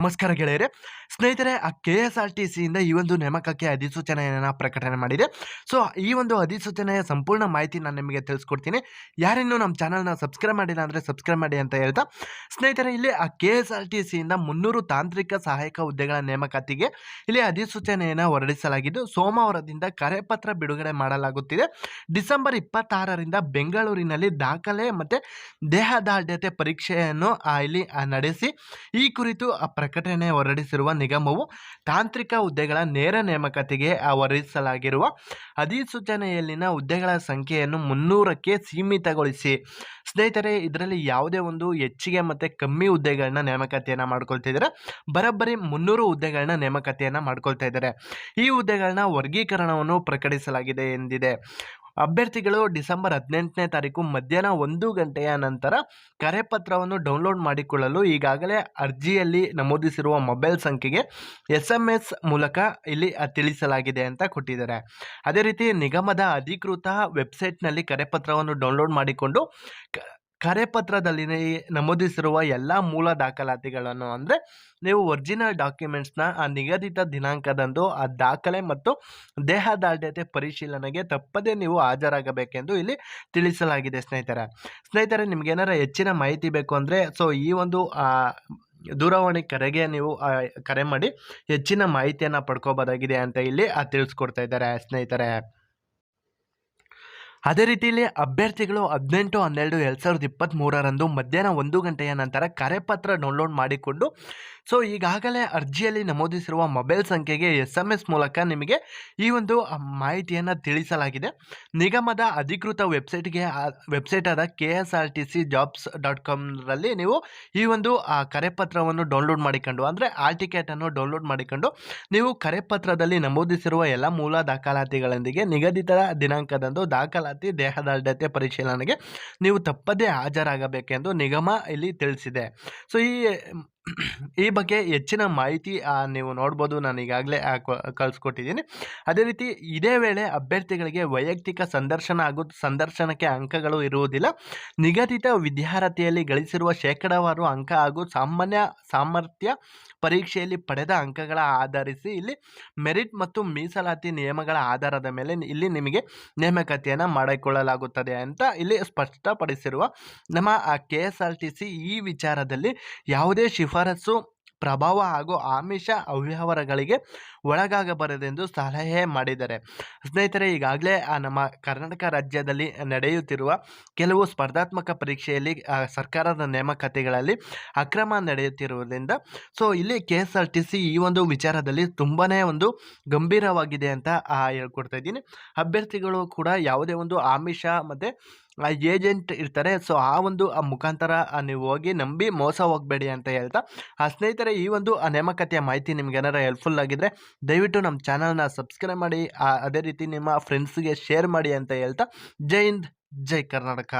ನಮಸ್ಕಾರ ಗೆಳೆಯರೆ. ಸ್ನೇಹಿತರೆ, KSRTCಯಿಂದ ಈ ಒಂದು ನೇಮಕಕ್ಕೆ ಅಧಿಸೂಚನೆಯನ್ನು ಪ್ರಕಟಣೆ ಮಾಡಿದೆ. ಸೊ ಈ ಒಂದು ಅಧಿಸೂಚನೆಯ ಸಂಪೂರ್ಣ ಮಾಹಿತಿ ನಾನು ನಿಮಗೆ ತಿಳಿಸ್ಕೊಡ್ತೀನಿ. ಯಾರಿನ್ನೂ ನಮ್ಮ ಚಾನಲ್ನ ಸಬ್ಸ್ಕ್ರೈಬ್ ಮಾಡಿಲ್ಲ ಅಂದರೆ ಸಬ್ಸ್ಕ್ರೈಬ್ ಮಾಡಿ ಅಂತ ಹೇಳ್ತಾ, ಸ್ನೇಹಿತರೆ ಇಲ್ಲಿ KSRTCಯಿಂದ 300 ತಾಂತ್ರಿಕ ಸಹಾಯಕ ಹುದ್ದೆಗಳ ನೇಮಕಾತಿಗೆ ಇಲ್ಲಿ ಅಧಿಸೂಚನೆಯನ್ನು ಹೊರಡಿಸಲಾಗಿದ್ದು, ಸೋಮವಾರದಿಂದ ಕರೆಪತ್ರ ಬಿಡುಗಡೆ ಮಾಡಲಾಗುತ್ತಿದೆ. ಡಿಸೆಂಬರ್ 26ರಿಂದ ಬೆಂಗಳೂರಿನಲ್ಲಿ ದಾಖಲೆ ಮತ್ತು ದೇಹದಾಢ್ಯತೆ ಪರೀಕ್ಷೆಯನ್ನು ಇಲ್ಲಿ ನಡೆಸಿ ಈ ಕುರಿತು ಪ್ರಕಟಣೆ ಹೊರಡಿಸಿರುವ ನಿಗಮವು ತಾಂತ್ರಿಕ ಹುದ್ದೆಗಳ ನೇರ ನೇಮಕಾತಿಗೆ ಹೊರಡಿಸಲಾಗಿರುವ ಅಧಿಸೂಚನೆಯಲ್ಲಿನ ಹುದ್ದೆಗಳ ಸಂಖ್ಯೆಯನ್ನು 300ಕ್ಕೆ ಸೀಮಿತಗೊಳಿಸಿ. ಸ್ನೇಹಿತರೆ, ಇದರಲ್ಲಿ ಯಾವುದೇ ಒಂದು ಹೆಚ್ಚಿಗೆ ಮತ್ತು ಕಮ್ಮಿ ಹುದ್ದೆಗಳನ್ನ ನೇಮಕಾತಿಯನ್ನು ಮಾಡ್ಕೊಳ್ತಿದ್ದಾರೆ. ಬರೋಬ್ಬರಿ 300 ಹುದ್ದೆಗಳನ್ನ ನೇಮಕಾತಿಯನ್ನು ಮಾಡ್ಕೊಳ್ತಾ ಇದ್ದಾರೆ. ಈ ಹುದ್ದೆಗಳನ್ನ ವರ್ಗೀಕರಣವನ್ನು ಪ್ರಕಟಿಸಲಾಗಿದೆ ಎಂದಿದೆ. ಅಭ್ಯರ್ಥಿಗಳು ಡಿಸೆಂಬರ್ 18ನೇ ತಾರೀಕು ಮಧ್ಯಾಹ್ನ 1 ಗಂಟೆಯ ನಂತರ ಕರೆಪತ್ರವನ್ನು ಡೌನ್ಲೋಡ್ ಮಾಡಿಕೊಳ್ಳಲು ಈಗಾಗಲೇ ಅರ್ಜಿಯಲ್ಲಿ ನಮೂದಿಸಿರುವ ಮೊಬೈಲ್ ಸಂಖ್ಯೆಗೆ SMS ಮೂಲಕ ಇಲ್ಲಿ ತಿಳಿಸಲಾಗಿದೆ ಅಂತ ಕೊಟ್ಟಿದ್ದಾರೆ. ಅದೇ ರೀತಿ ನಿಗಮದ ಅಧಿಕೃತ ವೆಬ್ಸೈಟ್ನಲ್ಲಿ ಕರೆಪತ್ರವನ್ನು ಡೌನ್ಲೋಡ್ ಮಾಡಿಕೊಂಡು ಕರೆಪತ್ರದಲ್ಲಿ ನಮೂದಿಸಿರುವ ಎಲ್ಲ ಮೂಲ ದಾಖಲಾತಿಗಳನ್ನು, ಅಂದರೆ ನೀವು ಒರಿಜಿನಲ್ ಡಾಕ್ಯುಮೆಂಟ್ಸ್ನ ಆ ನಿಗದಿತ ದಿನಾಂಕದಂದು ಆ ದಾಖಲೆ ಮತ್ತು ದೇಹದಾಢ್ಯತೆ ಪರಿಶೀಲನೆಗೆ ತಪ್ಪದೇ ನೀವು ಹಾಜರಾಗಬೇಕೆಂದು ಇಲ್ಲಿ ತಿಳಿಸಲಾಗಿದೆ. ಸ್ನೇಹಿತರೆ, ನಿಮಗೇನಾರ ಹೆಚ್ಚಿನ ಮಾಹಿತಿ ಬೇಕು ಅಂದರೆ ಈ ಒಂದು ದೂರವಾಣಿ ಕರೆಗೆ ನೀವು ಕರೆ ಮಾಡಿ ಹೆಚ್ಚಿನ ಮಾಹಿತಿಯನ್ನು ಪಡ್ಕೋಬೋದಾಗಿದೆ ಅಂತ ಇಲ್ಲಿ ತಿಳಿಸ್ಕೊಡ್ತಾ ಇದ್ದಾರೆ. ಸ್ನೇಹಿತರೆ, ಅದೇ ರೀತಿಯಲ್ಲಿ ಅಭ್ಯರ್ಥಿಗಳು 18/12/2023 ಮಧ್ಯಾಹ್ನ 1 ಗಂಟೆಯ ನಂತರ ಕರೆಪತ್ರ ಡೌನ್ಲೋಡ್ ಮಾಡಿಕೊಂಡು ಈಗಾಗಲೇ ಅರ್ಜಿಯಲ್ಲಿ ನಮೂದಿಸಿರುವ ಮೊಬೈಲ್ ಸಂಖ್ಯೆಗೆ SMS ಮೂಲಕ ನಿಮಗೆ ಈ ಒಂದು ಮಾಹಿತಿಯನ್ನು ತಿಳಿಸಲಾಗಿದೆ. ನಿಗಮದ ಅಧಿಕೃತ ವೆಬ್ಸೈಟ್ ಆದ KSRTCjobs.com ರಲ್ಲಿ ನೀವು ಈ ಒಂದು ಕರೆಪತ್ರವನ್ನು ಡೌನ್ಲೋಡ್ ಮಾಡಿಕೊಂಡು, ಅಂದರೆ ಆಲ್ ಟಿಕೆಟನ್ನು ಡೌನ್ಲೋಡ್ ಮಾಡಿಕೊಂಡು ನೀವು ಕರೆಪತ್ರದಲ್ಲಿ ನಮೂದಿಸಿರುವ ಎಲ್ಲ ಮೂಲ ದಾಖಲಾತಿಗಳೊಂದಿಗೆ ನಿಗದಿತ ದಿನಾಂಕದಂದು ದಾಖಲಾತಿ ದೇಹದಾಢ್ಯತೆ ಪರಿಶೀಲನೆಗೆ ನೀವು ತಪ್ಪದೇ ಹಾಜರಾಗಬೇಕೆಂದು ನಿಗಮ ಇಲ್ಲಿ ತಿಳಿಸಿದೆ. ಈ ಬಗ್ಗೆ ಹೆಚ್ಚಿನ ಮಾಹಿತಿ ನೀವು ನೋಡ್ಬೋದು, ನಾನು ಈಗಾಗಲೇ ಕಳಿಸ್ಕೊಟ್ಟಿದ್ದೀನಿ. ಅದೇ ರೀತಿ ಇದೇ ವೇಳೆ ಅಭ್ಯರ್ಥಿಗಳಿಗೆ ವೈಯಕ್ತಿಕ ಸಂದರ್ಶನ ಹಾಗೂ ಸಂದರ್ಶನಕ್ಕೆ ಅಂಕಗಳು ಇರುವುದಿಲ್ಲ. ನಿಗದಿತ ವಿದ್ಯಾರ್ಹತೆಯಲ್ಲಿ ಗಳಿಸಿರುವ ಶೇಕಡಾವಾರು ಅಂಕ ಹಾಗೂ ಸಾಮರ್ಥ್ಯ ಪರೀಕ್ಷೆಯಲ್ಲಿ ಪಡೆದ ಅಂಕಗಳ ಆಧರಿಸಿ ಇಲ್ಲಿ ಮೆರಿಟ್ ಮತ್ತು ಮೀಸಲಾತಿ ನಿಯಮಗಳ ಆಧಾರದ ಮೇಲೆ ಇಲ್ಲಿ ನಿಮಗೆ ನೇಮಕಾತಿಯನ್ನು ಮಾಡಿಕೊಳ್ಳಲಾಗುತ್ತದೆ ಅಂತ ಇಲ್ಲಿ ಸ್ಪಷ್ಟಪಡಿಸಿರುವ ನಮ್ಮ KSRTC ಈ ವಿಚಾರದಲ್ಲಿ ಯಾವುದೇ ಶಿಫಾರಸು, ಪ್ರಭಾವ ಹಾಗೂ ಆಮಿಷ ಅವ್ಯವಹಾರಗಳಿಗೆ ಒಳಗಾಗಬಾರದೆಂದು ಸಲಹೆ ಮಾಡಿದ್ದಾರೆ. ಸ್ನೇಹಿತರೆ, ಈಗಾಗಲೇ ನಮ್ಮ ಕರ್ನಾಟಕ ರಾಜ್ಯದಲ್ಲಿ ನಡೆಯುತ್ತಿರುವ ಕೆಲವು ಸ್ಪರ್ಧಾತ್ಮಕ ಪರೀಕ್ಷೆಯಲ್ಲಿ ಸರ್ಕಾರದ ನೇಮಕಾತಿಗಳಲ್ಲಿ ಅಕ್ರಮ ನಡೆಯುತ್ತಿರುವುದರಿಂದ ಇಲ್ಲಿ KSRTC ಈ ಒಂದು ವಿಚಾರದಲ್ಲಿ ತುಂಬಾ ಒಂದು ಗಂಭೀರವಾಗಿದೆ ಅಂತ ಹೇಳ್ಕೊಡ್ತಾ ಇದ್ದೀನಿ. ಅಭ್ಯರ್ಥಿಗಳು ಕೂಡ ಯಾವುದೇ ಒಂದು ಆಮಿಷ ಮತ್ತು ಏಜೆಂಟ್ ಇರ್ತಾರೆ, ಆ ಒಂದು ಮುಖಾಂತರ ನೀವು ಹೋಗಿ ನಂಬಿ ಮೋಸ ಹೋಗಬೇಡಿ ಅಂತ ಹೇಳ್ತಾ, ಸ್ನೇಹಿತರೆ, ಈ ಒಂದು ನೇಮಕಾತಿಯ ಮಾಹಿತಿ ನಿಮ್ಗೆ ಏನಾರ ಹೆಲ್ಪ್ಫುಲ್ ಆಗಿದ್ರೆ ದಯವಿಟ್ಟು ನಮ್ಮ ಚಾನಲ್ನ ಸಬ್ಸ್ಕ್ರೈಬ್ ಮಾಡಿ, ಅದೇ ರೀತಿ ನಿಮ್ಮ ಫ್ರೆಂಡ್ಸ್ಗೆ ಶೇರ್ ಮಾಡಿ ಅಂತ ಹೇಳ್ತಾ, ಜೈ ಹಿಂದ್, ಜೈ ಕರ್ನಾಟಕ.